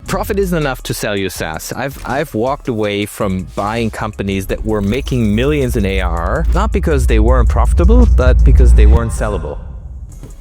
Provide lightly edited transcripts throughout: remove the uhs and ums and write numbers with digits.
Profit isn't enough to sell you SaaS. I've walked away from buying companies that were making millions in ARR, not because they weren't profitable, but because they weren't sellable.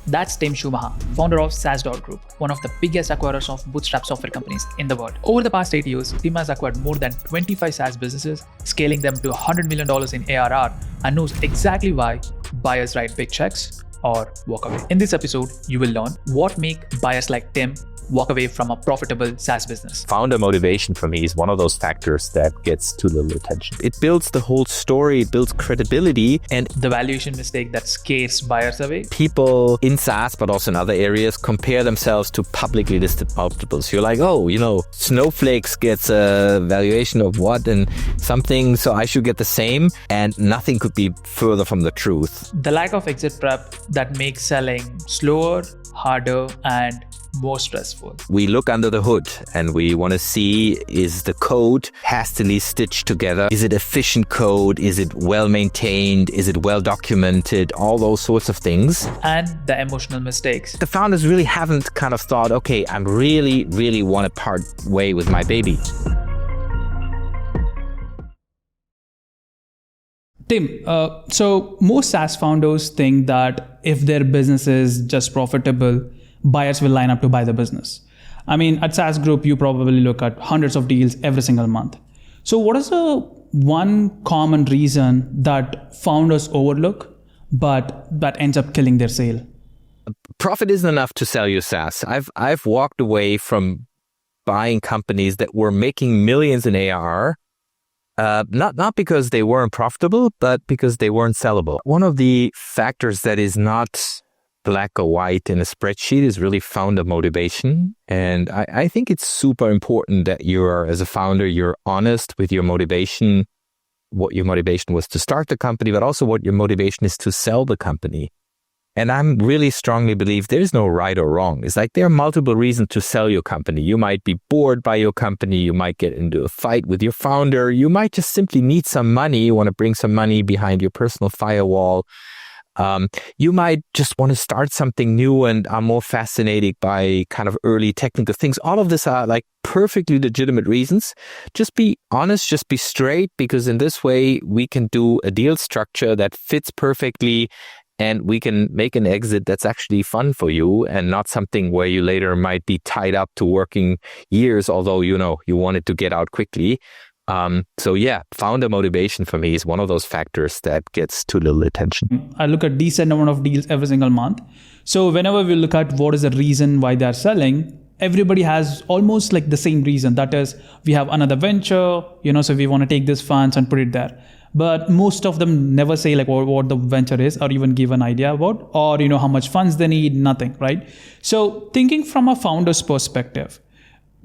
That's Tim Schumacher, founder of SaaS.group, one of the biggest acquirers of bootstrap software companies in the world. Over the past 8 years, Tim has acquired more than 25 SaaS businesses, scaling them to $100 million in ARR, and knows exactly why buyers write big checks or walk away. In this episode, you will learn what makes buyers like Tim walk away from a profitable SaaS business. Founder motivation for me is one of those factors that gets too little attention. It builds the whole story, it builds credibility, and the valuation mistake that scares buyers away. People in SaaS, but also in other areas, compare themselves to publicly listed multiples. You're like, oh, Snowflakes gets a valuation of what and something, so I should get the same. And nothing could be further from the truth. The lack of exit prep that makes selling slower, harder, and more stressful. We look under the hood and we want to see, is the code hastily stitched together? Is it efficient code? Is it well maintained? Is it well documented? All those sorts of things. And the emotional mistakes. The founders really haven't kind of thought, okay, I really want to part way with my baby. Tim, so most SaaS founders think that if their business is just profitable, buyers will line up to buy the business. I mean, at SaaS.group, you probably look at hundreds of deals every single month. So what is the one common reason that founders overlook, but that ends up killing their sale? Profit isn't enough to sell you SaaS. I've walked away from buying companies that were making millions in ARR, not because they weren't profitable, but because they weren't sellable. One of the factors that is not black or white in a spreadsheet is really founder motivation. And I think it's super important that as a founder, you're honest with your motivation, what your motivation was to start the company, but also what your motivation is to sell the company. And I really strongly believe there's no right or wrong. It's like there are multiple reasons to sell your company. You might be bored by your company. You might get into a fight with your founder. You might just simply need some money. You want to bring some money behind your personal firewall. You might just want to start something new and are more fascinated by kind of early technical things. All of this are like perfectly legitimate reasons. Just be honest, just be straight, because in this way we can do a deal structure that fits perfectly and we can make an exit that's actually fun for you and not something where you later might be tied up to working years, although you wanted to get out quickly. Founder motivation for me is one of those factors that gets too little attention. I look at decent amount of deals every single month. So whenever we look at what is the reason why they're selling, everybody has almost like the same reason. That is, we have another venture, so we want to take these funds and put it there. But most of them never say like what the venture is or even give an idea about, or how much funds they need, nothing, right? So thinking from a founder's perspective,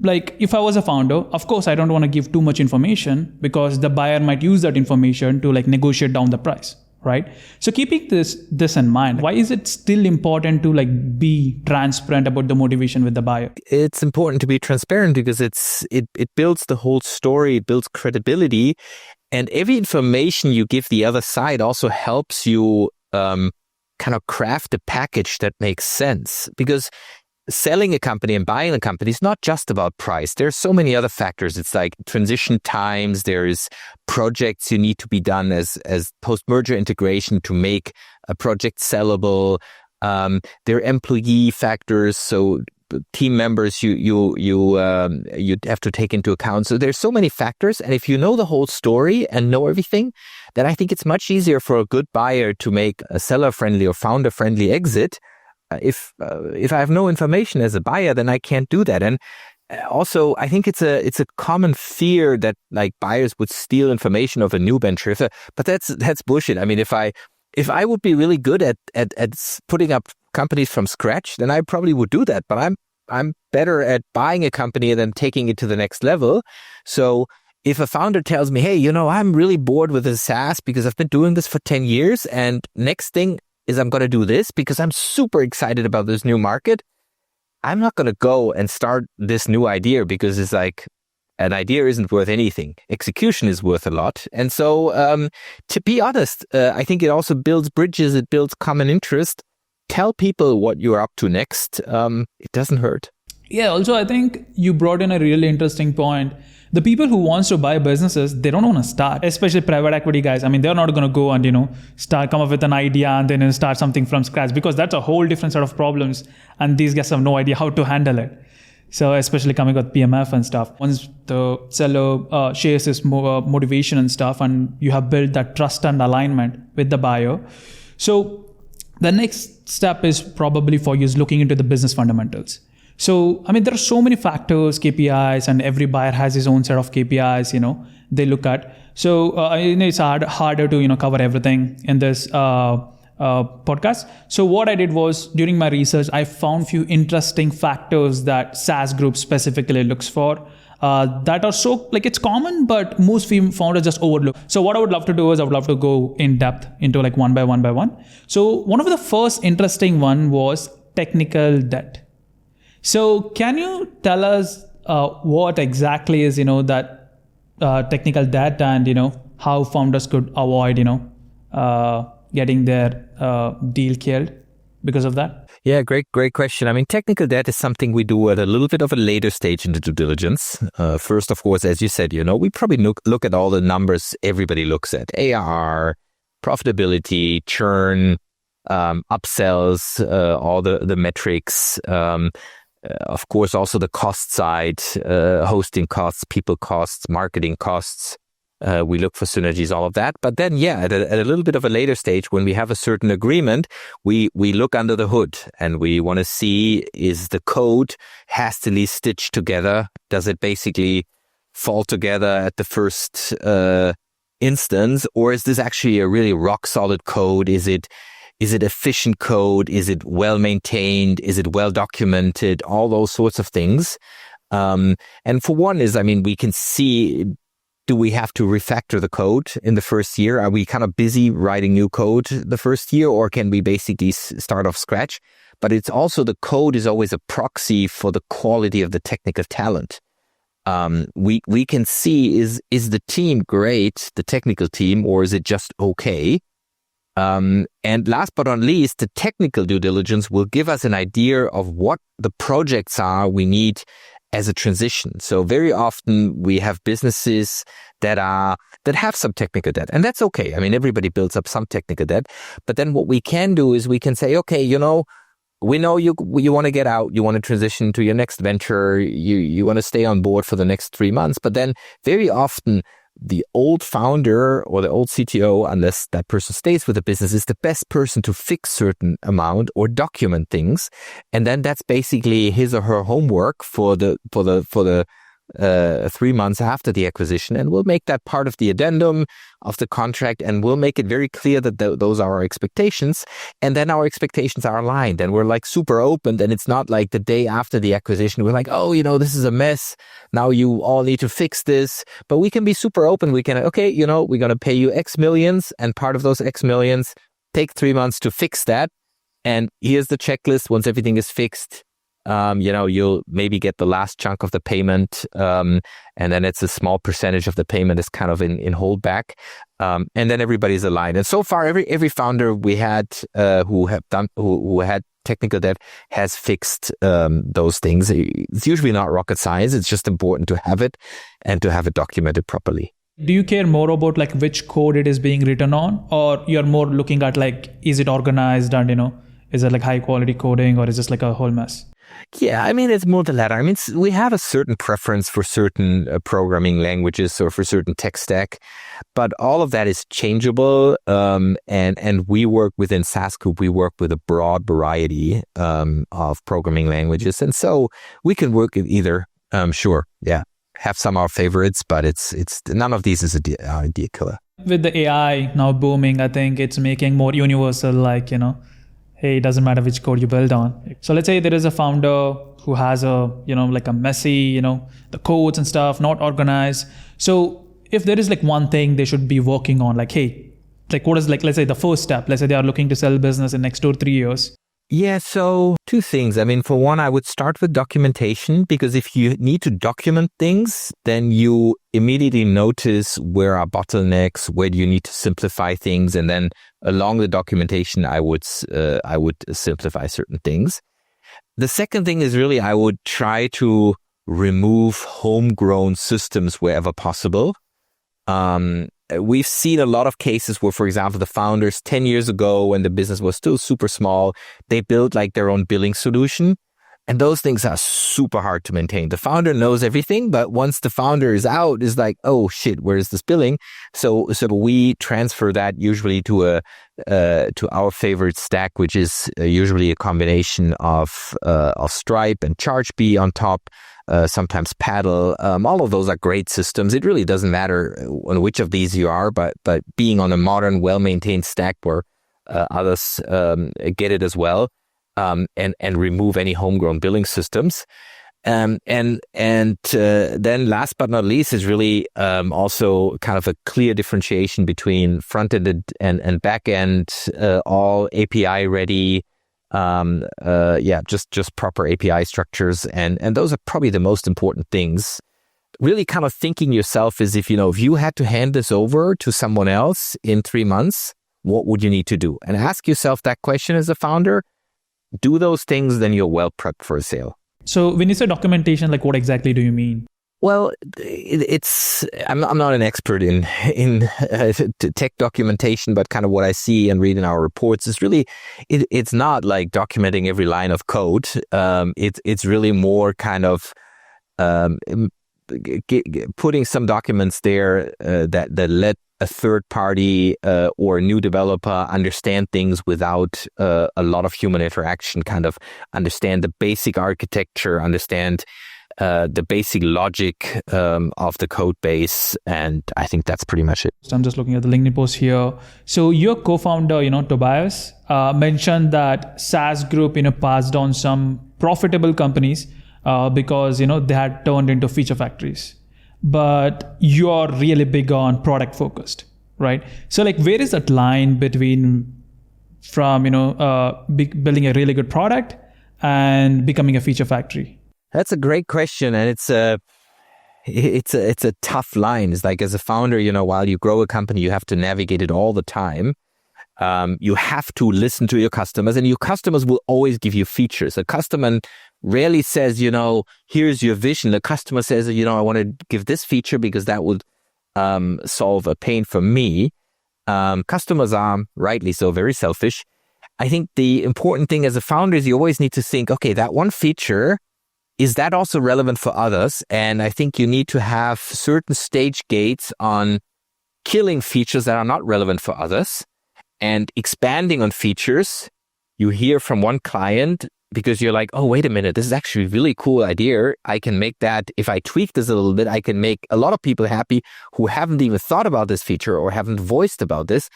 like if I was a founder, of course, I don't want to give too much information because the buyer might use that information to like negotiate down the price, right? So keeping this in mind, why is it still important to like be transparent about the motivation with the buyer? It's important to be transparent because it builds the whole story, it builds credibility, and every information you give the other side also helps you kind of craft a package that makes sense. Because selling a company and buying a company is not just about price. There's so many other factors. It's like transition times. There's projects you need to be done as post-merger integration to make a project sellable. There are employee factors. So team members you have to take into account. So there's so many factors. And if you know the whole story and know everything, then I think it's much easier for a good buyer to make a seller-friendly or founder-friendly exit. If I have no information as a buyer, then I can't do that. And also, I think it's a common fear that like buyers would steal information of a new venture. But that's bullshit. I mean, if I would be really good at putting up companies from scratch, then I probably would do that. But I'm better at buying a company and then taking it to the next level. So if a founder tells me, hey, I'm really bored with this SaaS because I've been doing this for 10 years, and next thing is I'm going to do this because I'm super excited about this new market, I'm not going to go and start this new idea because it's like an idea isn't worth anything. Execution is worth a lot. And so to be honest, I think it also builds bridges. It builds common interest. Tell people what you're up to next. It doesn't hurt. Yeah, also I think you brought in a really interesting point. The people who wants to buy businesses, they don't want to start, especially private equity guys. I mean, they're not going to go and, come up with an idea and then start something from scratch, because that's a whole different set of problems. And these guys have no idea how to handle it. So especially coming with PMF and stuff, once the seller shares his motivation and stuff, and you have built that trust and alignment with the buyer. So the next step is probably for you is looking into the business fundamentals. So, I mean, there are so many factors, KPIs, and every buyer has his own set of KPIs, they look at. So, it's harder to, cover everything in this podcast. So what I did was, during my research, I found few interesting factors that SaaS.group specifically looks for. That are so, it's common, but most founders just overlook. So what I would love to do is I would love to go in depth into one by one. So one of the first interesting one was technical debt. So can you tell us what exactly is, that technical debt, and, how founders could avoid, getting their deal killed because of that? Yeah, great question. I mean, technical debt is something we do at a little bit of a later stage in the due diligence. First, of course, as you said, we probably look at all the numbers everybody looks at: ARR, profitability, churn, upsells, all the metrics. Of course, also the cost side, hosting costs, people costs, marketing costs. We look for synergies, all of that. But then, at a little bit of a later stage, when we have a certain agreement, we look under the hood and we want to see, is the code hastily stitched together? Does it basically fall together at the first instance? Or is this actually a really rock solid code? Is it efficient code? Is it well maintained? Is it well documented? All those sorts of things. And for one is, we can see, do we have to refactor the code in the first year? Are we kind of busy writing new code the first year, or can we basically start off scratch? But it's also, the code is always a proxy for the quality of the technical talent. We can see, is the team great, the technical team, or is it just okay? And last but not least, the technical due diligence will give us an idea of what the projects are we need as a transition. So very often we have businesses that have some technical debt, and that's okay. I mean, everybody builds up some technical debt, but then what we can do is we can say, okay, we know you want to get out, you want to transition to your next venture, you want to stay on board for the next 3 months, but then very often the old founder or the old CTO, unless that person stays with the business, is the best person to fix certain amount or document things. And then that's basically his or her homework for the 3 months after the acquisition. And we'll make that part of the addendum of the contract, and we'll make it very clear that those are our expectations. And then our expectations are aligned, and we're super open. And it's not like the day after the acquisition, we're like, oh, this is a mess. Now you all need to fix this. But we can be super open. We can, okay, we're going to pay you X millions, and part of those X millions, take 3 months to fix that. And here's the checklist. Once everything is fixed, you'll maybe get the last chunk of the payment, and then it's a small percentage of the payment is kind of in holdback, and then everybody's aligned. And so far, every founder we had who had technical debt has fixed those things. It's usually not rocket science. It's just important to have it and to have it documented properly. Do you care more about which code it is being written on, or you're more looking at is it organized and is it high quality coding, or is this a whole mess? Yeah, it's more the latter. We have a certain preference for certain programming languages or for certain tech stack, but all of that is changeable. And we work within SaaS.group, we work with a broad variety of programming languages. And so we can work with either, sure, yeah. Have some of our favorites, but it's none of these is a idea killer. With the AI now booming, I think it's making more universal, hey, it doesn't matter which code you build on. So let's say there is a founder who has a messy, the codes and stuff, not organized. So if there is one thing they should be working on, hey, what is let's say the first step? Let's say they are looking to sell business in next 2 or 3 years. Yeah, so 2 things. For one, I would start with documentation, because if you need to document things, then you immediately notice where are bottlenecks, where do you need to simplify things, and then along the documentation, I would simplify certain things. The second thing is really I would try to remove homegrown systems wherever possible. We've seen a lot of cases where, for example, the founders 10 years ago, when the business was still super small, they built like their own billing solution. And those things are super hard to maintain. The founder knows everything, but once the founder is out, is like, oh shit, where is this billing? So we transfer that usually to our favorite stack, which is usually a combination of Stripe and ChargeBee on top. Sometimes Paddle. All of those are great systems. It really doesn't matter on which of these you are, but being on a modern, well-maintained stack where others get it as well, and remove any homegrown billing systems. And then last but not least is really also kind of a clear differentiation between front-end and back-end, all API ready. Just proper API structures. And those are probably the most important things. Really kind of thinking yourself is if you had to hand this over to someone else in 3 months, what would you need to do? And ask yourself that question as a founder. Do those things, then you're well prepped for a sale. So when you say documentation, like what exactly do you mean? Well, I'm not an expert in tech documentation, but kind of what I see and read in our reports is really, it's not like documenting every line of code. It's really more kind of putting some documents there that let a third party or a new developer understand things without a lot of human interaction, kind of understand the basic architecture, understand the basic logic of the code base. And I think that's pretty much it. So I'm just looking at the LinkedIn post here. So your co-founder, Tobias, mentioned that SaaS.group, passed on some profitable companies because, they had turned into feature factories. But you're really big on product focused, right? So like, where is that line from, building a really good product and becoming a feature factory? That's a great question, and it's a tough line. It's like, as a founder, while you grow a company, you have to navigate it all the time. You have to listen to your customers, and your customers will always give you features. A customer rarely says, here's your vision. The customer says, I want to give this feature because that would solve a pain for me. Customers are, rightly so, very selfish. I think the important thing as a founder is you always need to think, okay, that one feature, is that also relevant for others? And I think you need to have certain stage gates on killing features that are not relevant for others and expanding on features you hear from one client because you're like, oh, wait a minute, this is actually a really cool idea. I can make that, if I tweak this a little bit, I can make a lot of people happy who haven't even thought about this feature or haven't voiced about this.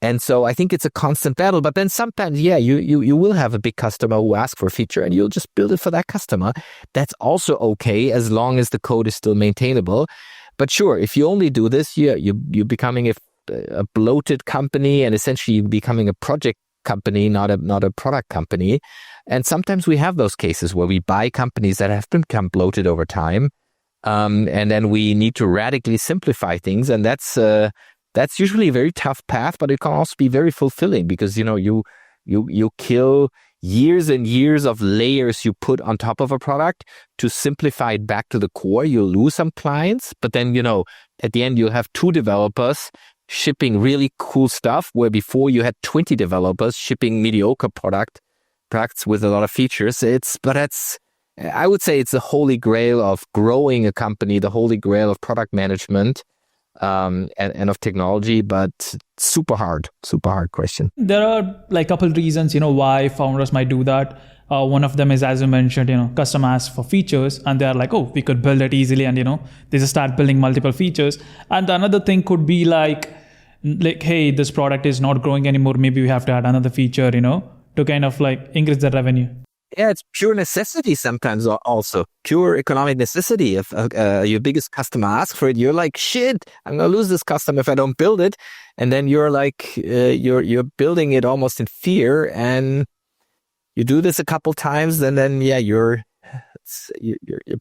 And so I think it's a constant battle. But then sometimes, you will have a big customer who asks for a feature and you'll just build it for that customer. That's also okay as long as the code is still maintainable. But sure, if you only do this, you're becoming a bloated company and essentially becoming a project company, not a product company. And sometimes we have those cases where we buy companies that have become bloated over time, and then we need to radically simplify things. And that's usually a very tough path, but it can also be very fulfilling because you kill years and years of layers you put on top of a product to simplify it back to the core. You'll lose some clients, but then at the end you'll have 2 developers shipping really cool stuff where before you had 20 developers shipping mediocre products with a lot of features. I would say it's the holy grail of growing a company, the holy grail of product management, and of technology, but super hard question. There are like a couple reasons, why founders might do that. One of them is, as you mentioned, customer asks for features and they're like, oh, we could build it easily. And, they just start building multiple features. And the another thing could be like, hey, this product is not growing anymore. Maybe we have to add another feature, to kind of like increase the revenue. Yeah, it's pure necessity sometimes also. Pure economic necessity. If your biggest customer asks for it, you're like, shit, I'm going to lose this customer if I don't build it. And then you're like, you're building it almost in fear. And you do this a couple times and then, you're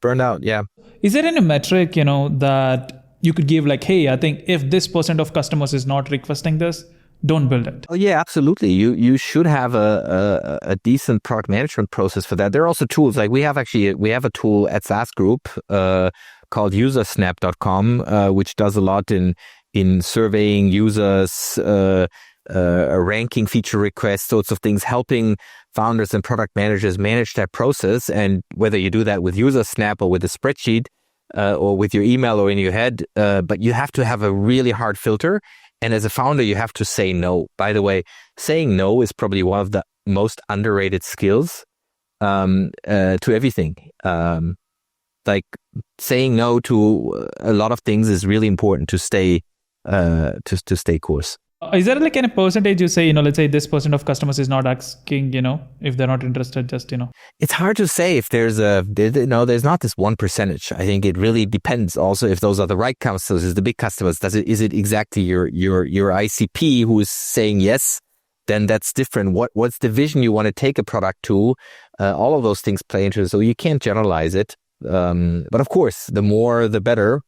burned out. Yeah. Is there any metric, that you could give like, hey, I think if this % of customers is not requesting this, don't build it. Oh yeah, absolutely. You should have a decent product management process for that. There are also tools like we have a tool at SaaS.group called usersnap.com, which does a lot in surveying users, ranking feature requests, sorts of things, helping founders and product managers manage that process. And whether you do that with Usersnap or with a spreadsheet or with your email or in your head, but you have to have a really hard filter. And as a founder, you have to say no. By the way, saying no is probably one of the most underrated skills to everything. Like saying no to a lot of things is really important to stay course. Is there like any percentage you say, let's say this percent of customers is not asking, if they're not interested, just, It's hard to say if there's not this one percentage. I think it really depends also if those are the right customers, is the big customers. Is it exactly your ICP who is saying yes? Then that's different. What's the vision you want to take a product to? All of those things play into it. So you can't generalize it. But of course, the more, the better.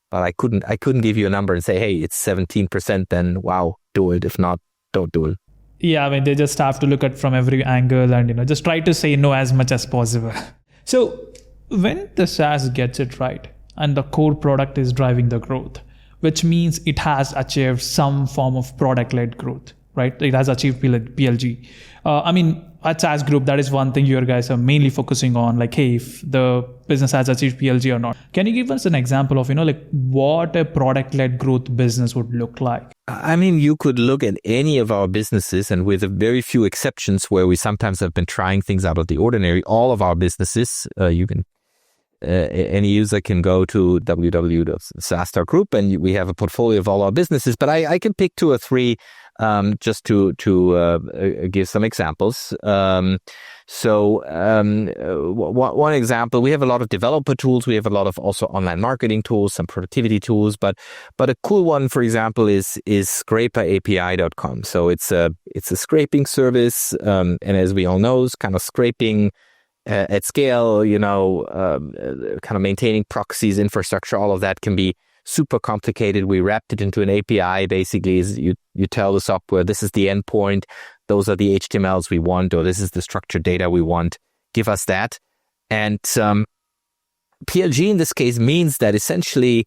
But I couldn't give you a number and say, hey, it's 17%, then wow, do it. If not, don't do it. Yeah, I mean, they just have to look at from every angle and, just try to say no as much as possible. So when the SaaS gets it right and the core product is driving the growth, which means it has achieved some form of product-led growth, right? It has achieved PLG. At SaaS.group, that is one thing you guys are mainly focusing on, like, hey, if the business has achieved PLG or not. Can you give us an example of, what a product-led growth business would look like? I mean, you could look at any of our businesses, and with a very few exceptions where we sometimes have been trying things out of the ordinary, all of our businesses, any user can go to www.saas.group and we have a portfolio of all our businesses. But I can pick 2 or 3 just to give some examples. One example, we have a lot of developer tools. We have a lot of also online marketing tools, some productivity tools. But a cool one, for example, is scraperapi.com. So it's a scraping service, and as we all know, it's kind of scraping at scale, kind of maintaining proxies, infrastructure, all of that can be super complicated. We wrapped it into an API. Basically, is you tell the software, this is the endpoint, those are the HTMLs we want, or this is the structured data we want. Give us that. And PLG in this case means that essentially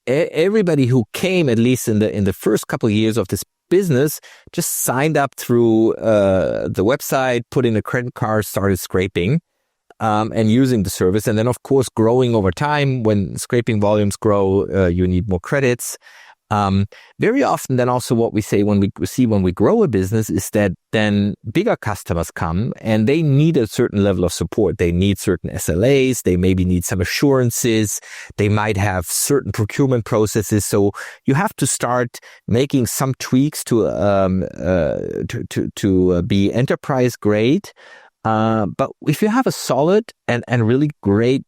everybody who came, at least in the first couple of years of this business, just signed up through the website, put in a credit card, started scraping and using the service. And then, of course, growing over time, when scraping volumes grow, you need more credits. Very often then also what we say when we grow a business is that then bigger customers come and they need a certain level of support. They need certain SLAs. They maybe need some assurances. They might have certain procurement processes. So you have to start making some tweaks to be enterprise grade. But if you have a solid and really great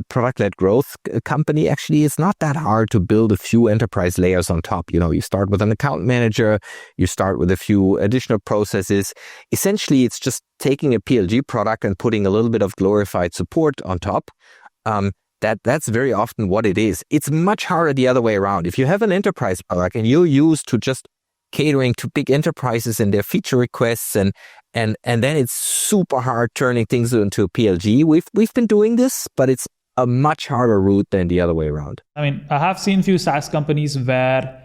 product-led growth company, actually it's not that hard to build a few enterprise layers on top. You start with an account manager, you start with a few additional processes. Essentially, it's just taking a PLG product and putting a little bit of glorified support on top. That's very often what it is. It's much harder the other way around. If you have an enterprise product and you're used to just catering to big enterprises and their feature requests, and then it's super hard turning things into a PLG. We've been doing this, but it's a much harder route than the other way around. I mean, I have seen few SaaS companies where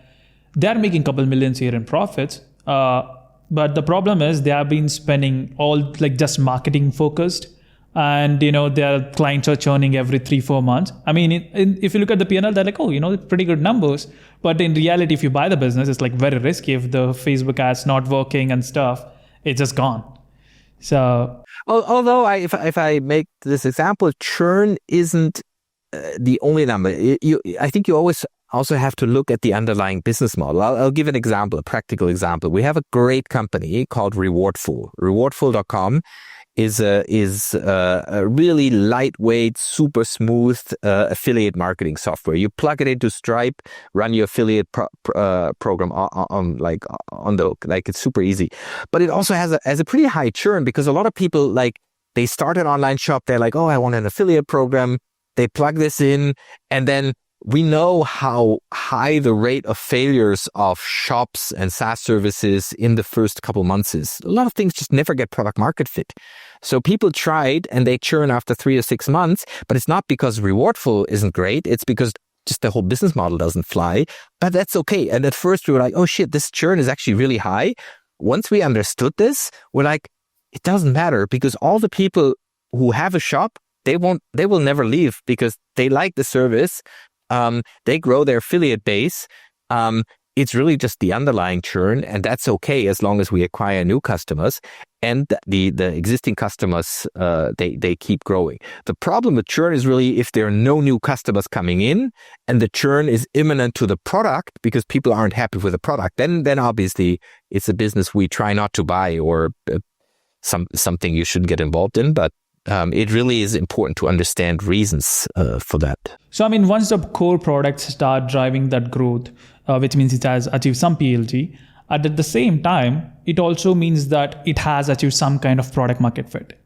they're making a couple millions here in profits, but the problem is they have been spending all like just marketing focused, and their clients are churning every 3-4 months. I mean, if you look at the P&L, they're like, it's pretty good numbers, but in reality, if you buy the business, it's like very risky. If the Facebook ads not working and stuff, it's just gone. So, although if I make this example, churn isn't the only number. I think you always also have to look at the underlying business model. I'll give an example, a practical example. We have a great company called Rewardful. Rewardful.com is a really lightweight, super smooth affiliate marketing software. You plug it into Stripe, run your affiliate program it's super easy. But it also has a pretty high churn, because a lot of people, they start an online shop, they're like, I want an affiliate program. They plug this in, and then we know how high the rate of failures of shops and SaaS services in the first couple months is. A lot of things just never get product market fit. So people tried and they churn after 3 or 6 months, but it's not because Rewardful isn't great. It's because just the whole business model doesn't fly, but that's okay. And at first we were like, oh shit, this churn is actually really high. Once we understood this, we're like, it doesn't matter because all the people who have a shop, they will never leave because they like the service. They grow their affiliate base. It's really just the underlying churn, and that's okay as long as we acquire new customers. And the existing customers, they keep growing. The problem with churn is really if there are no new customers coming in, and the churn is imminent to the product because people aren't happy with the product. Then obviously it's a business we try not to buy or something you shouldn't get involved in. But it really is important to understand reasons for that. So, I mean, once the core products start driving that growth, which means it has achieved some PLG, at the same time, it also means that it has achieved some kind of product market fit.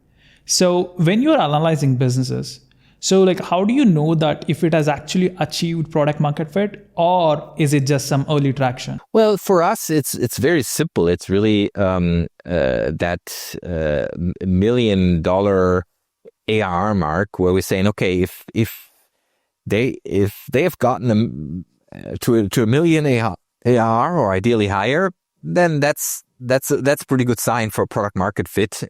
So when you're analyzing businesses, so like how do you know that if it has actually achieved product market fit or is it just some early traction? Well, for us, it's very simple. It's really that $1 million ARR mark where we're saying, okay, if they have gotten to $1 million ARR or ideally higher, then that's a pretty good sign for product market fit.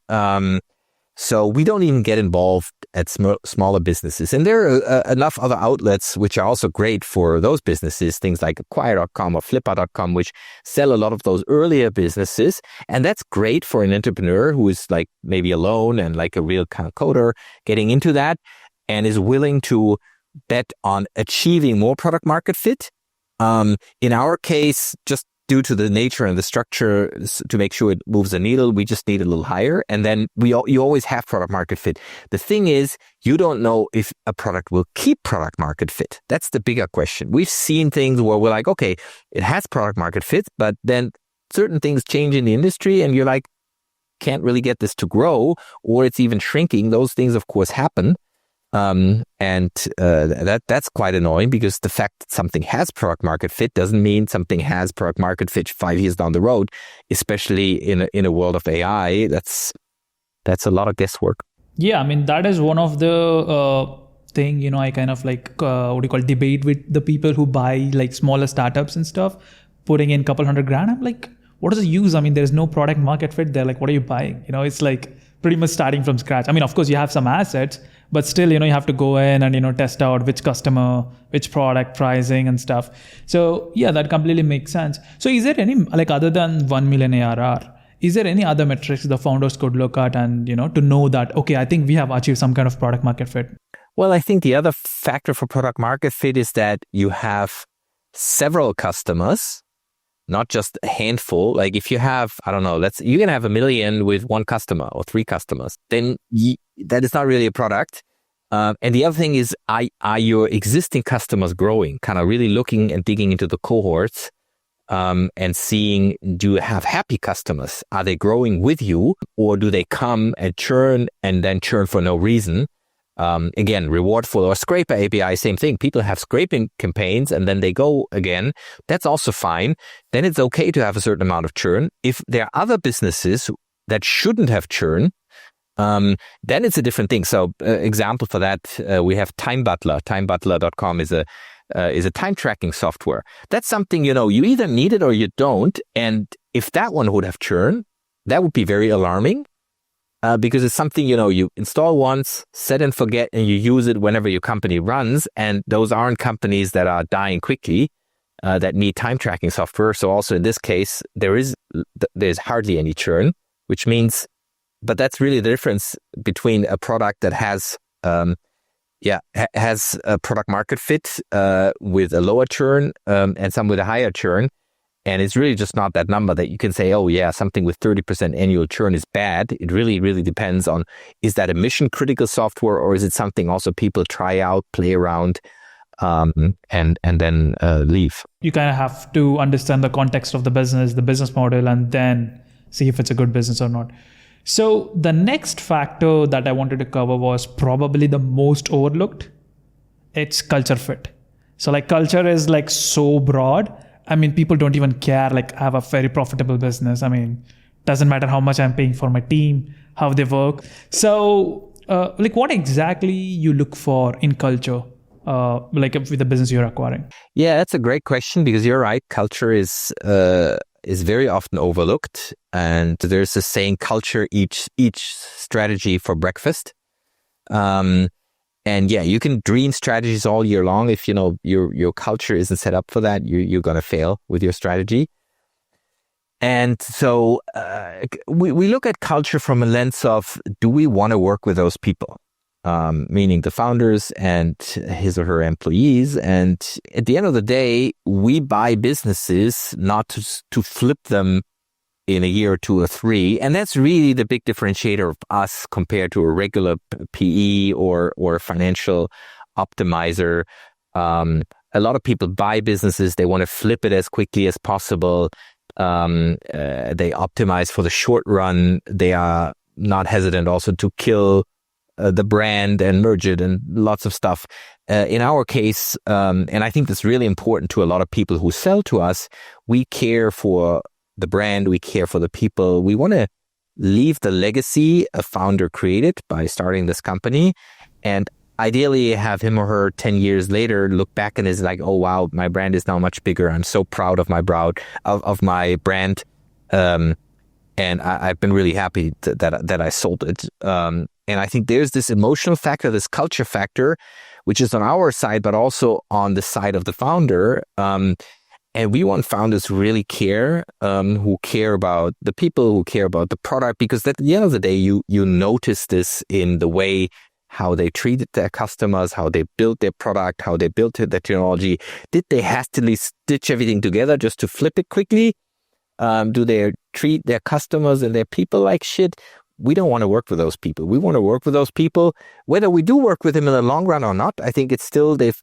So we don't even get involved at smaller businesses. And there are enough other outlets which are also great for those businesses, things like Acquire.com or Flipper.com, which sell a lot of those earlier businesses. And that's great for an entrepreneur who is like maybe alone and like a real kind of coder getting into that and is willing to bet on achieving more product market fit. In our case, just due to the nature and the structure to make sure it moves the needle, we just need a little higher. And then you always have product market fit. The thing is, you don't know if a product will keep product market fit. That's the bigger question. We've seen things where we're like, okay, it has product market fit, but then certain things change in the industry and you're like, can't really get this to grow, or it's even shrinking. Those things, of course, happen. That's quite annoying because the fact that something has product market fit doesn't mean something has product market fit 5 years down the road, especially in a world of AI. That's a lot of guesswork. Yeah, I mean, that is one of the thing, I kind of like, debate with the people who buy like smaller startups and stuff, putting in a couple $100,000. I'm like, what is the use? I mean, there's no product market fit there. Like, what are you buying? It's like pretty much starting from scratch. I mean, of course, you have some assets, but still, you have to go in and, test out which customer, which product, pricing and stuff. So yeah, that completely makes sense. So is there any, like other than 1 million ARR, is there any other metrics the founders could look at and, to know that, okay, I think we have achieved some kind of product market fit? Well, I think the other factor for product market fit is that you have several customers, not just a handful. Like if you have, I don't know, you can have 1 million with one customer or 3 customers, then that is not really a product. And the other thing is, are your existing customers growing? Kind of really looking and digging into the cohorts and seeing, do you have happy customers? Are they growing with you, or do they come and churn and then churn for no reason? Again, Rewardful or Scraper API, same thing. People have scraping campaigns and then they go again. That's also fine. Then it's okay to have a certain amount of churn. If there are other businesses that shouldn't have churn, then it's a different thing. So example for that, we have Time Butler. TimeButler.com is a time tracking software. That's something, you either need it or you don't. And if that one would have churn, that would be very alarming. Because it's something, you install once, set and forget, and you use it whenever your company runs. And those aren't companies that are dying quickly, that need time tracking software. So also in this case, there's hardly any churn, which means, but that's really the difference between a product that has a product market fit with a lower churn and some with a higher churn. And it's really just not that number that you can say, oh yeah, something with 30% annual churn is bad. It really, really depends on, is that a mission critical software, or is it something also people try out, play around, and then leave? You kind of have to understand the context of the business model, and then see if it's a good business or not. So the next factor that I wanted to cover was probably the most overlooked. It's culture fit. So like culture is like so broad. I mean, people don't even care. Like I have a very profitable business. I mean, doesn't matter how much I'm paying for my team, how they work. So like what exactly you look for in culture, like with the business you're acquiring? Yeah, that's a great question because you're right. Culture is very often overlooked, and there's this saying, "Culture each strategy for breakfast." And yeah, you can dream strategies all year long. If your culture isn't set up for that, you're gonna fail with your strategy. And so we look at culture from a lens of, do we want to work with those people? Meaning the founders and his or her employees. And at the end of the day, we buy businesses not to flip them in a year or 2 or 3. And that's really the big differentiator of us compared to a regular PE or a financial optimizer. A lot of people buy businesses. They want to flip it as quickly as possible. They optimize for the short run. They are not hesitant also to kill the brand and merge it and lots of stuff. In our case, and I think that's really important to a lot of people who sell to us, we care for the brand, we care for the people. We want to leave the legacy a founder created by starting this company, and ideally have him or her 10 years later look back and is like, oh wow, my brand is now much bigger. I'm so proud of my brand. And I've been really happy that I sold it. And I think there's this emotional factor, this culture factor, which is on our side, but also on the side of the founder. And we want founders who really care, who care about the people, who care about the product, because at the end of the day, you notice this in the way how they treated their customers, how they built their product, how they built their technology. Did they hastily stitch everything together just to flip it quickly? Do they treat their customers and their people like shit? We don't want to work with those people. We want to work with those people. Whether we do work with them in the long run or not, I think it's still they've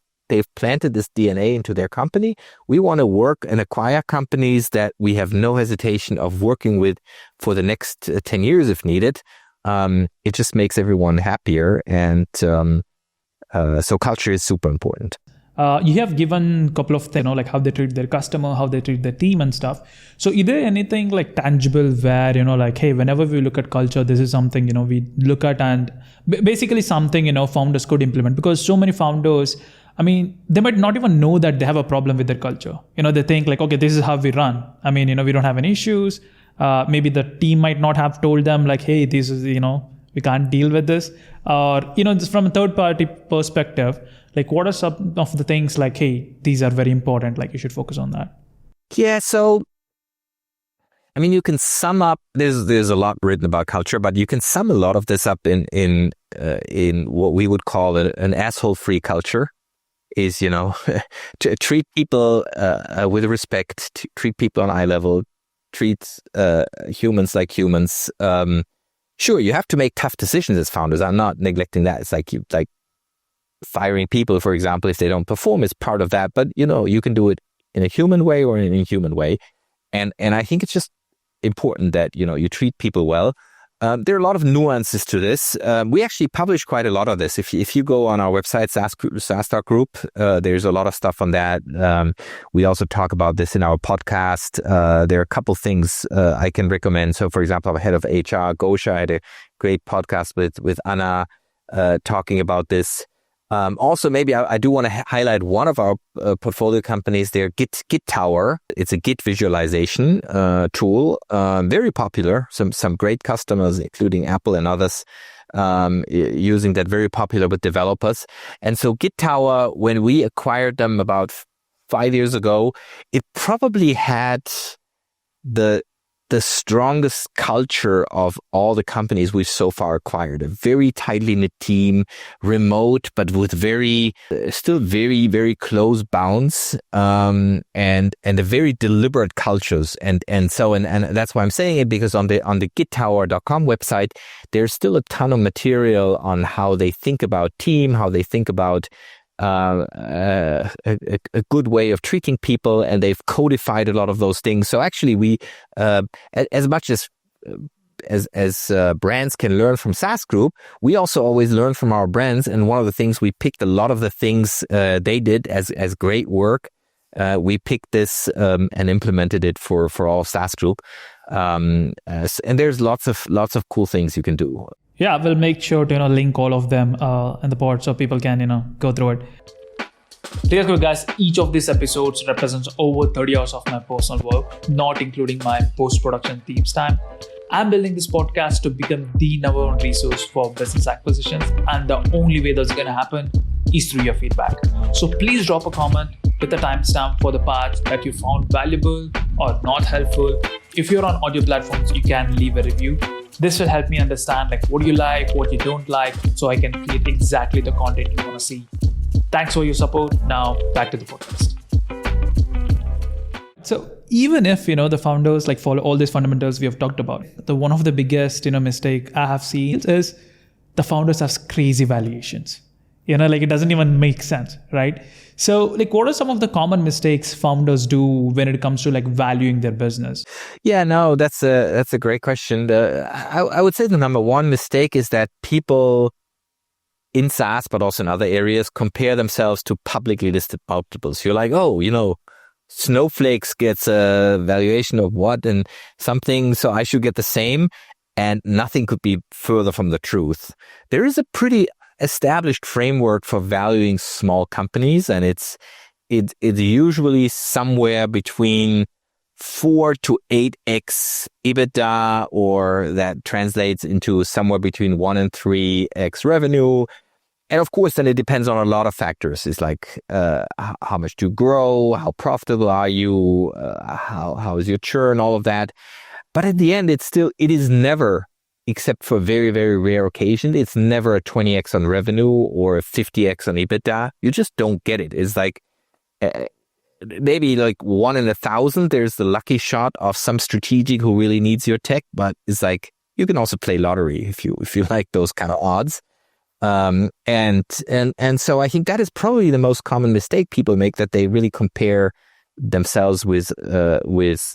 planted this DNA into their company. We want to work and acquire companies that we have no hesitation of working with for the next 10 years if needed. It just makes everyone happier. And so culture is super important. You have given a couple of things, like how they treat their customer, how they treat their team and stuff. So is there anything like tangible where, like, hey, whenever we look at culture, this is something, we look at and basically something, founders could implement? Because so many founders, I mean, they might not even know that they have a problem with their culture. They think like, okay, this is how we run. I mean, we don't have any issues. Maybe the team might not have told them like, hey, this is, we can't deal with this. Or, just from a third party perspective, like what are some of the things like, hey, these are very important, like you should focus on that? Yeah, so, I mean, you can sum up, there's a lot written about culture, but you can sum a lot of this up in what we would call an asshole-free culture. Is, to treat people with respect, treat people on eye level, treat humans like humans. Sure, you have to make tough decisions as founders. I'm not neglecting that. It's like firing people, for example, if they don't perform is part of that. But you can do it in a human way or in an inhuman way. And I think it's just important that you treat people well. There are a lot of nuances to this. We actually publish quite a lot of this. If you go on our website, SaaS.group, there's a lot of stuff on that. We also talk about this in our podcast. There are a couple things I can recommend. So, for example, our head of HR, Gosha, had a great podcast with Anna talking about this. Also, maybe I do want to highlight one of our portfolio companies there, Git Tower. It's a Git visualization tool, very popular. Some great customers, including Apple and others, using that, very popular with developers. And so Git Tower, when we acquired them about 5 years ago, it probably had the strongest culture of all the companies we've so far acquired. A very tightly knit team, remote, but with still very, very close bounds, and a very deliberate cultures. And that's why I'm saying it, because on the gittower.com website, there's still a ton of material on how they think about team, how they think about a good way of treating people, and they've codified a lot of those things. So actually, we, as much as brands can learn from SaaS.group, we also always learn from our brands. And one of the things, we picked a lot of the things they did as great work. We picked this and implemented it for all SaaS.group. And there's lots of cool things you can do. Yeah, we'll make sure to link all of them in the pod so people can go through it. Here's good, guys. Each of these episodes represents over 30 hours of my personal work, not including my post-production team's time. I'm building this podcast to become the number one resource for business acquisitions, and the only way that's going to happen is through your feedback. So please drop a comment with a timestamp for the parts that you found valuable or not helpful. If you're on audio platforms, you can leave a review. This will help me understand what you like, what you don't like, so I can create exactly the content you want to see. Thanks for your support. Now back to the podcast. So even if the founders follow all these fundamentals we have talked about, one of the biggest mistake I have seen is the founders have crazy valuations. It doesn't even make sense, right? So what are some of the common mistakes founders do when it comes to valuing their business? Yeah, no, that's a great question. I would say the number one mistake is that people in SaaS, but also in other areas, compare themselves to publicly listed multiples. You're like, oh, Snowflakes gets a valuation of what and something, so I should get the same. And nothing could be further from the truth. There is a pretty established framework for valuing small companies, and it's usually somewhere between 4 to 8x EBITDA, or that translates into somewhere between 1 and 3x revenue. And of course, then it depends on a lot of factors. It's like how much to grow, how profitable are you, how is your churn, all of that. But at the end, it is never, except for very, very rare occasions, it's never a 20x on revenue or a 50x on EBITDA. You just don't get it. It's like maybe 1 in 1,000. There's the lucky shot of some strategic who really needs your tech, but it's like you can also play lottery if you like those kind of odds. And so I think that is probably the most common mistake people make, that they really compare themselves with those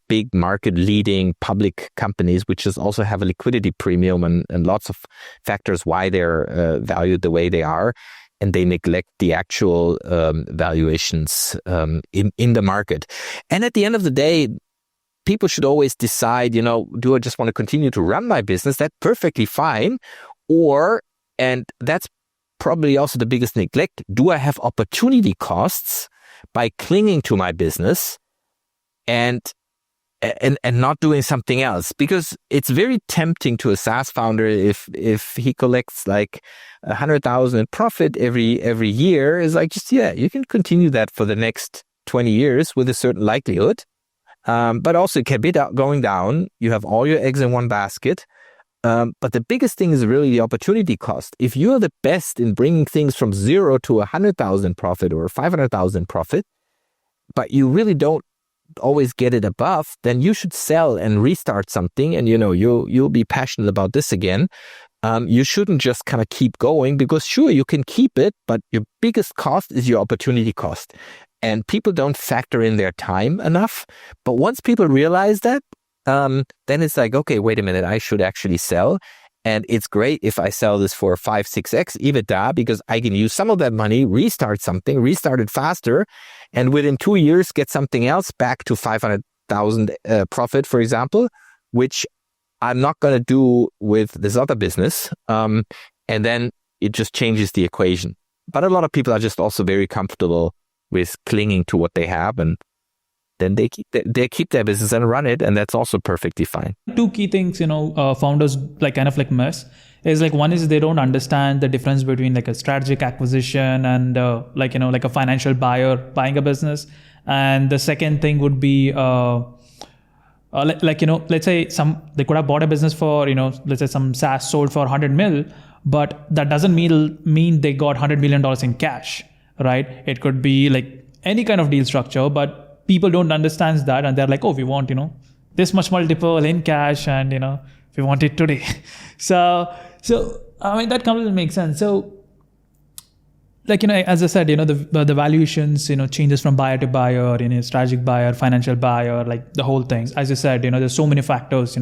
big market leading public companies, which just also have a liquidity premium and lots of factors why they're valued the way they are, and they neglect the actual valuations in the market. And at the end of the day, people should always decide, do I just want to continue to run my business? That's perfectly fine. Or, and that's probably also the biggest neglect, do I have opportunity costs by clinging to my business and not doing something else? Because it's very tempting to a SaaS founder, if he collects 100,000 in profit every year, is you can continue that for the next 20 years with a certain likelihood. But also it can be going down. You have all your eggs in one basket. But the biggest thing is really the opportunity cost. If you're the best in bringing things from 0 to 100,000 profit or 500,000 profit, but you really don't always get it above, then you should sell and restart something. And you'll be passionate about this again. You shouldn't just kind of keep going, because sure, you can keep it, but your biggest cost is your opportunity cost. And people don't factor in their time enough. But once people realize that, then it's like, okay, wait a minute, I should actually sell. And it's great if I sell this for 5-6x EBITDA, because I can use some of that money, restart it faster, and within 2 years get something else back to 500,000 profit, for example, which I'm not going to do with this other business. And then it just changes the equation. But a lot of people are just also very comfortable with clinging to what they have, and then they keep their business and run it, and that's also perfectly fine. Two key things, founders miss is one is they don't understand the difference between a strategic acquisition and a financial buyer buying a business. And the second thing would be let's say they could have bought a business for let's say some SaaS sold for 100 mil, but that doesn't mean they got $100 million in cash, right? It could be any kind of deal structure, but people don't understand that, and they're like, oh, we want, this much multiple in cash, and, we want it today. So I mean, that completely makes sense. So like, as I said, the valuations, changes from buyer to buyer, strategic buyer, financial buyer, like the whole thing. As you said, there's so many factors,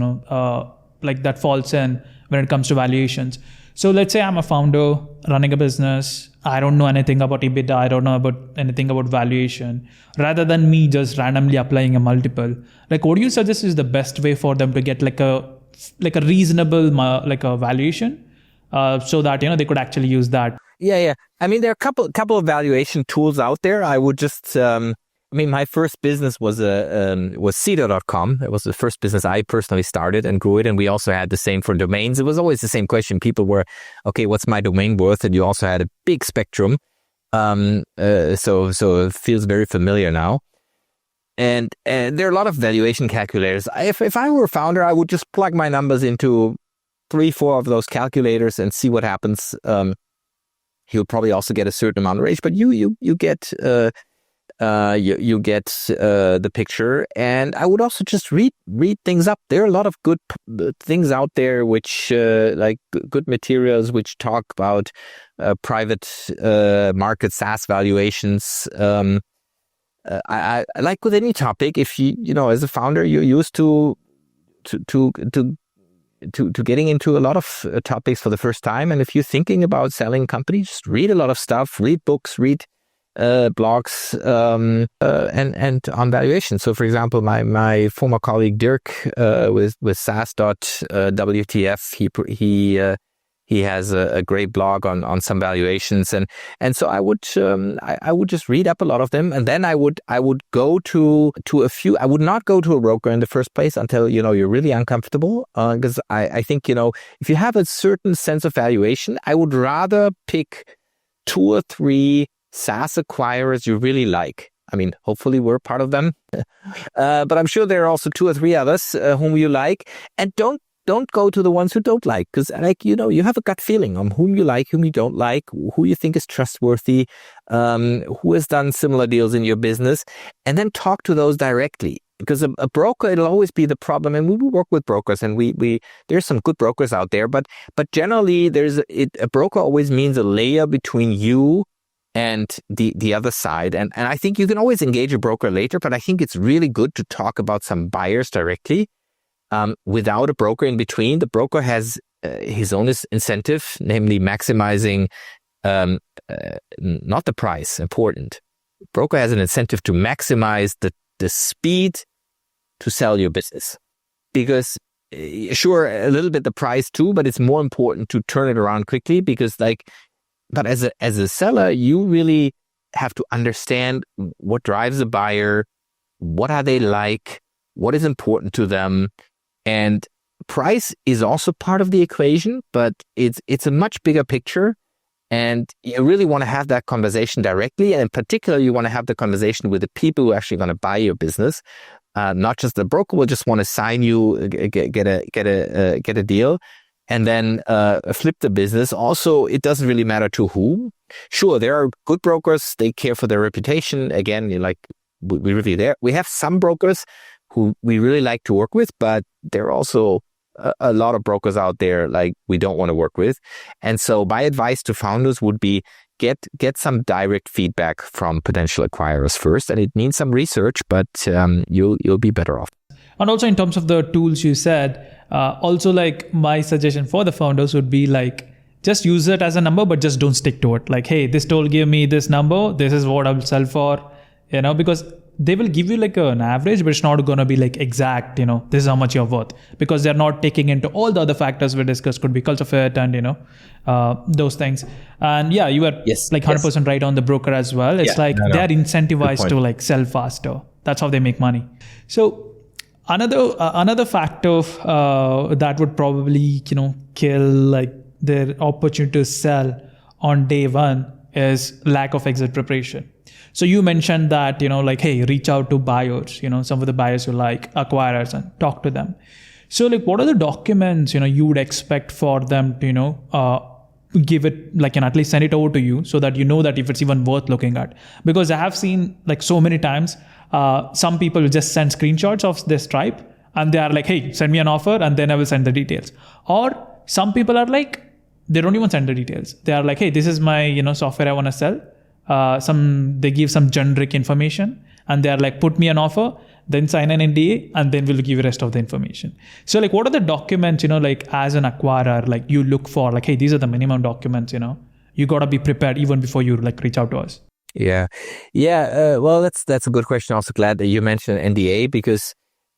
like that falls in when it comes to valuations. So let's say I'm a founder running a business. I don't know anything about EBITDA. I don't know about anything about valuation. Rather than me just randomly applying a multiple, like what do you suggest is the best way for them to get like a reasonable like a valuation, so that they could actually use that? Yeah. I mean, there are a couple of valuation tools out there. I would just, my first business was Cedar.com. It was the first business I personally started and grew it. And we also had the same for domains. It was always the same question. People were, okay, what's my domain worth? And you also had a big spectrum. So it feels very familiar now. And there are a lot of valuation calculators. If I were a founder, I would just plug my numbers into 3-4 of those calculators and see what happens. He'll probably also get a certain amount of range, but you get the picture. And I would also just read things up. There are a lot of good things out there, which like good materials which talk about private market SaaS valuations. I like with any topic, if you as a founder, you're used to getting into a lot of topics for the first time. And if you're thinking about selling a company, just read a lot of stuff, read books, read blogs, and on valuation. So for example, my former colleague Dirk with SaaS.WTF, he has a great blog on some valuations, and so I would just read up a lot of them, and then I would go to a few. I would not go to a broker in the first place until you're really uncomfortable, because I think if you have a certain sense of valuation, I would rather pick 2 or 3 SaaS acquirers you really like. I mean, hopefully we're part of them, but I'm sure there are also 2 or 3 others whom you like, and don't go to the ones who don't like, because you have a gut feeling on whom you like, whom you don't like, who you think is trustworthy, who has done similar deals in your business, and then talk to those directly. Because a broker, it'll always be the problem, and we will work with brokers, and we there's some good brokers out there, but generally a broker always means a layer between you and the other side, and I think you can always engage a broker later, but I think it's really good to talk about some buyers directly. Without a broker in between. The broker has his own incentive, namely maximizing not the price, important. Broker has an incentive to maximize the speed to sell your business. Because sure, a little bit the price too, but it's more important to turn it around quickly, because but as a seller, you really have to understand what drives a buyer, what are they like, what is important to them. And price is also part of the equation, but it's a much bigger picture, and you really want to have that conversation directly. And in particular, you want to have the conversation with the people who are actually going to buy your business. Not just the broker will just want to sign you, get a deal, and then flip the business. Also, it doesn't really matter to whom. Sure, there are good brokers; they care for their reputation. Again, we have some brokers who we really like to work with, but there are also a lot of brokers out there like we don't want to work with. And so my advice to founders would be get some direct feedback from potential acquirers first, and it needs some research, but you'll be better off. And also in terms of the tools you said, also like my suggestion for the founders would be like, just use it as a number, but just don't stick to it. Like, hey, this tool gave me this number, this is what I'll sell for, because they will give you like an average, but it's not going to be like exact, this is how much you're worth, because they're not taking into all the other factors we discussed, could be culture fit and, those things. And yeah, you are 100% right on the broker as well. It's they're incentivized to like sell faster. That's how they make money. So another factor that would probably, kill like their opportunity to sell on day one is lack of exit preparation. So you mentioned that, hey, reach out to buyers, some of the buyers you like, acquirers, and talk to them. So like, what are the documents, you would expect for them to, give it, like, at least send it over to you so that that if it's even worth looking at? Because I have seen like so many times, some people will just send screenshots of their Stripe and they are like, hey, send me an offer and then I will send the details. Or some people are like, they don't even send the details. They are like, hey, this is my, software I want to sell. They give some generic information and they are like, put me an offer, then sign an NDA, and then we'll give you the rest of the information. So like, what are the documents, like as an acquirer, like you look for, like, hey, these are the minimum documents, you got to be prepared even before you like reach out to us. Yeah. Well, that's a good question. Also glad that you mentioned NDA, because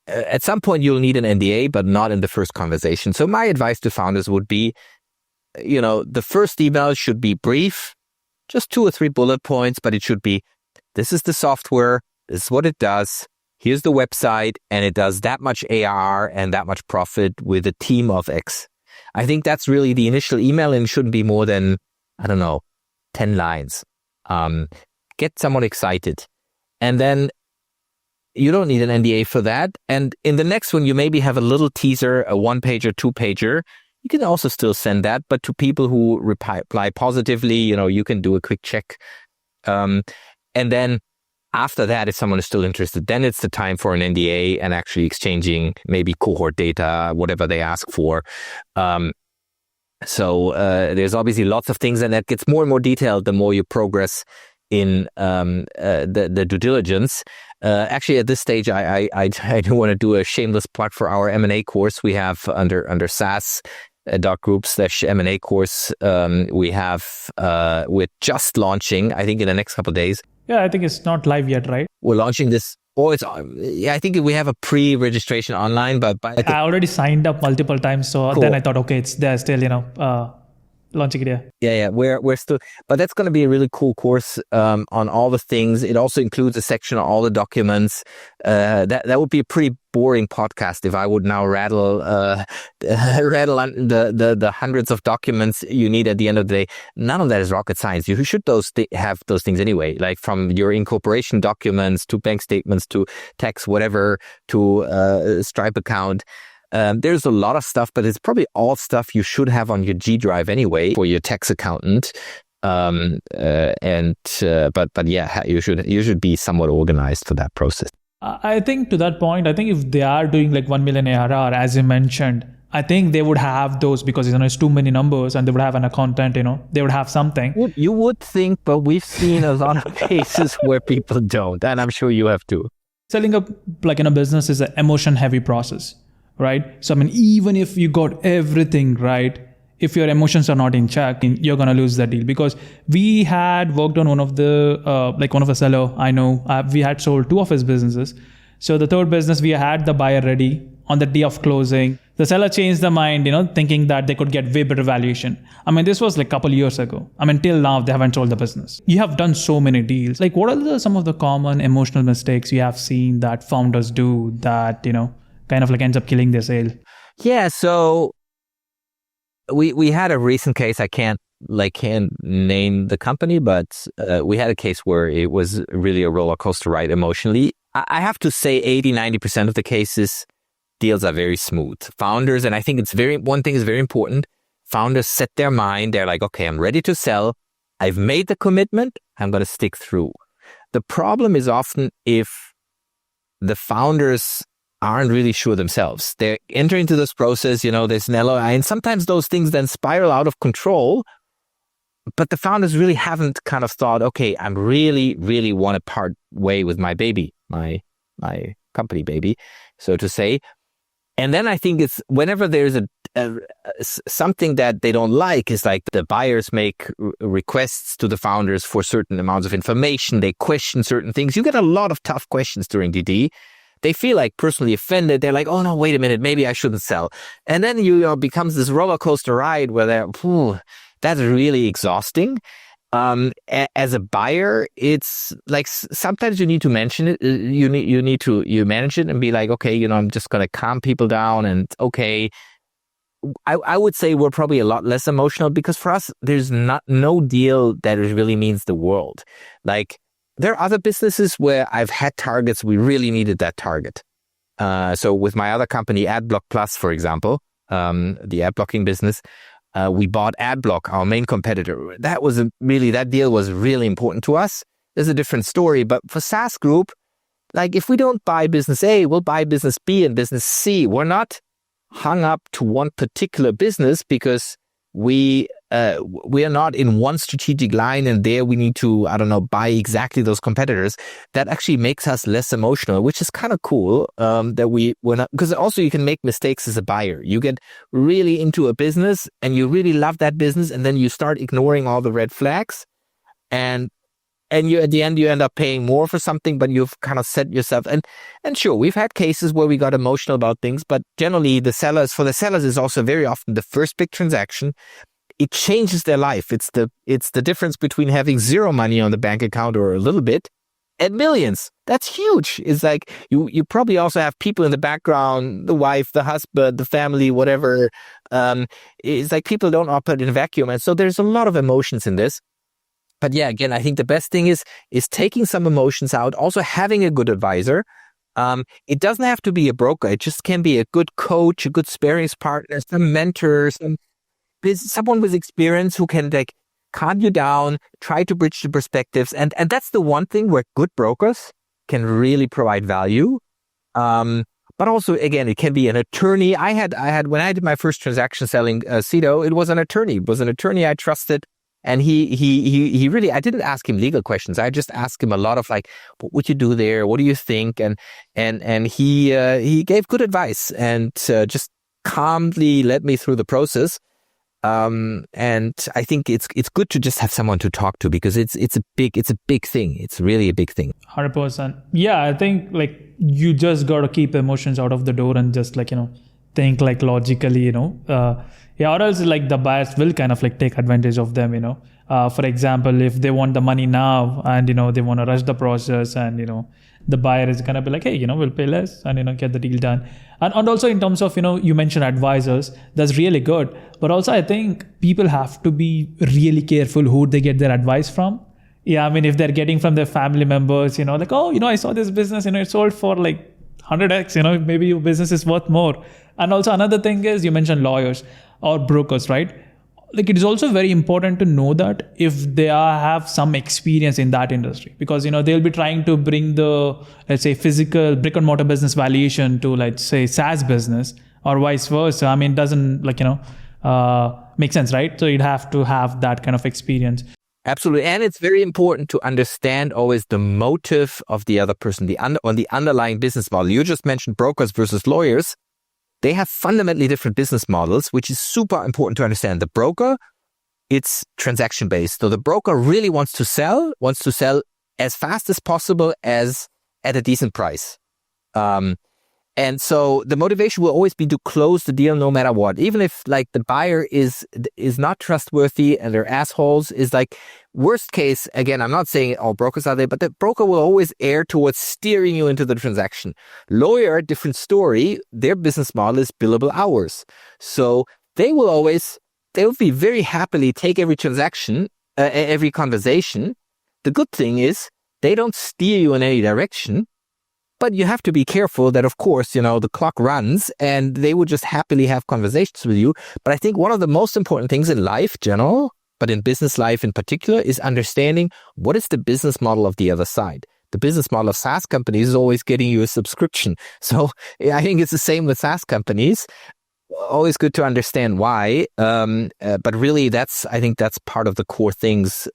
at some point you'll need an NDA, but not in the first conversation. So my advice to founders would be, the first email should be brief, just 2 or 3 bullet points, but it should be, this is the software, this is what it does, here's the website, and it does that much ARR and that much profit with a team of X. I think that's really the initial email, and it shouldn't be more than, 10 lines. Get someone excited. And then you don't need an NDA for that. And in the next one, you maybe have a little teaser, a 1-pager, 2-pager. You can also still send that, but to people who reply positively, you can do a quick check. And then after that, if someone is still interested, then it's the time for an NDA and actually exchanging maybe cohort data, whatever they ask for. So there's obviously lots of things, and that gets more and more detailed the more you progress in the due diligence. Actually, at this stage, I do want to do a shameless plug for our M&A course we have under SaaS.group /M&A course. We're just launching, I think in the next couple of days. Yeah, I think it's not live yet, right? We're launching this. I think we have a pre-registration online, but I already signed up multiple times. So cool. Then I thought, okay, it's there still, launching it here. Yeah. We're still, but that's going to be a really cool course on all the things. It also includes a section on all the documents. That would be a pretty boring podcast if I would now rattle on the hundreds of documents you need at the end of the day. None of that is rocket science. You should have those things anyway, like from your incorporation documents to bank statements to tax, whatever, to Stripe account. There's a lot of stuff, but it's probably all stuff you should have on your G Drive anyway for your tax accountant. But yeah, you should be somewhat organized for that process. I think to that point, if they are doing like 1 million ARR, as you mentioned, I think they would have those because it's too many numbers, and they would have an accountant, they would have something. You would think, but we've seen a lot of cases where people don't, and I'm sure you have too. Selling a business is an emotion heavy process. Right? So, even if you got everything right, if your emotions are not in check, you're going to lose that deal. Because we had worked on one of a seller I know, we had sold 2 of his businesses. So the third business, we had the buyer ready on the day of closing. The seller changed their mind, thinking that they could get way better valuation. This was like a couple years ago. Till now, they haven't sold the business. You have done so many deals. Like, what are some of the common emotional mistakes you have seen that founders do that, kind of like ends up killing their sale? Yeah, so we had a recent case. I can't name the company, but we had a case where it was really a roller coaster ride emotionally. I have to say 80-90% of the cases, deals are very smooth. Founders, and I think one thing is very important, founders set their mind. They're like, okay, I'm ready to sell. I've made the commitment. I'm going to stick through. The problem is often if the founders aren't really sure themselves. They're entering into this process, there's an LOI, and sometimes those things then spiral out of control, but the founders really haven't kind of thought, okay, I'm really, really want to part way with my baby, my company baby, so to say. And then I think it's whenever there's something that they don't like is like the buyers make requests to the founders for certain amounts of information. They question certain things. You get a lot of tough questions during DD. They feel like personally offended. They're like, oh no, wait a minute, maybe I shouldn't sell. And then becomes this roller coaster ride where that's really exhausting. As a buyer, it's like sometimes you need to mention it. You manage it and be like, okay, I'm just going to calm people down. And okay, I would say we're probably a lot less emotional because for us, there's no deal that really means the world. Like, there are other businesses where I've had targets. We really needed that target. So with my other company, AdBlock Plus, for example, the ad blocking business, we bought AdBlock, our main competitor. That deal was really important to us. There's a different story. But for SaaS.group, like if we don't buy business A, we'll buy business B and business C. We're not hung up to one particular business because we we are not in one strategic line and there we need to, I don't know, buy exactly those competitors. That actually makes us less emotional, which is kind of cool. That we're not, because also you can make mistakes as a buyer. You get really into a business and you really love that business, and then you start ignoring all the red flags, and you at the end you end up paying more for something, but you've kind of set yourself. And sure, we've had cases where we got emotional about things, but generally for the sellers is also very often the first big transaction. It changes their life. It's the difference between having zero money on the bank account or a little bit and millions. That's huge. It's like you probably also have people in the background, the wife, the husband, the family, whatever. It's like people don't operate in a vacuum. And so there's a lot of emotions in this. But yeah, again, I think the best thing is taking some emotions out, also having a good advisor. It doesn't have to be a broker. It just can be a good coach, a good sparring partner, some mentor, someone with experience who can like calm you down, try to bridge the perspectives. And that's the one thing where good brokers can really provide value. But also, again, it can be an attorney. I had when I did my first transaction selling Cedo, it was an attorney. It was an attorney I trusted. And he really, I didn't ask him legal questions. I just asked him a lot of like, what would you do there? What do you think? And he gave good advice and just calmly led me through the process. And I think it's good to just have someone to talk to, because it's a big thing. It's really a big thing. 100%. Yeah, I think like you just got to keep emotions out of the door and just like, think like logically, or else like the buyers will kind of like take advantage of them, for example, if they want the money now and, they want to rush the process and, the buyer is going to be like, hey, we'll pay less and, get the deal done. And also in terms of, you mentioned advisors, that's really good. But also I think people have to be really careful who they get their advice from. Yeah, I mean, if they're getting from their family members, like, oh, I saw this business, it sold for like 100x, maybe your business is worth more. And also another thing is you mentioned lawyers or brokers, right? Like it is also very important to know that if they have some experience in that industry, because they'll be trying to bring the, let's say, physical brick and mortar business valuation to, let's say, SaaS business or vice versa. I mean, it doesn't make sense, right? So you'd have to have that kind of experience. Absolutely. And it's very important to understand always the motive of the other person, the underlying business model. You just mentioned brokers versus lawyers. They have fundamentally different business models, which is super important to understand. The broker, it's transaction-based. So the broker really wants to sell as fast as possible at a decent price. And so the motivation will always be to close the deal no matter what. Even if like the buyer is not trustworthy and they're assholes, is like worst case, again, I'm not saying all brokers are there, but the broker will always err towards steering you into the transaction. Lawyer, different story. Their business model is billable hours. So they will be very happily take every transaction, every conversation. The good thing is they don't steer you in any direction. But you have to be careful that, of course, the clock runs and they will just happily have conversations with you. But I think one of the most important things in life, general, but in business life in particular, is understanding what is the business model of the other side. The business model of SaaS companies is always getting you a subscription. So I think it's the same with SaaS companies. Always good to understand why. But really, I think that's part of the core things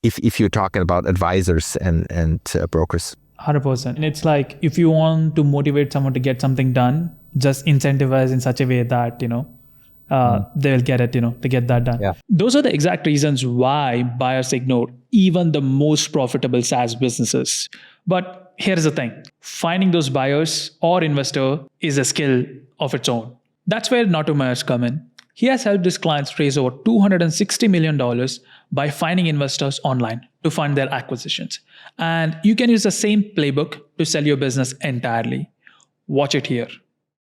if you're talking about advisors and brokers. 100%. And it's like, if you want to motivate someone to get something done, just incentivize in such a way that, they will get it, to get that done. Yeah. Those are the exact reasons why buyers ignore even the most profitable SaaS businesses. But here's the thing. Finding those buyers or investor is a skill of its own. That's where Nattu Myers come in. He has helped his clients raise over $260 million by finding investors online to fund their acquisitions. And you can use the same playbook to sell your business entirely. Watch it here.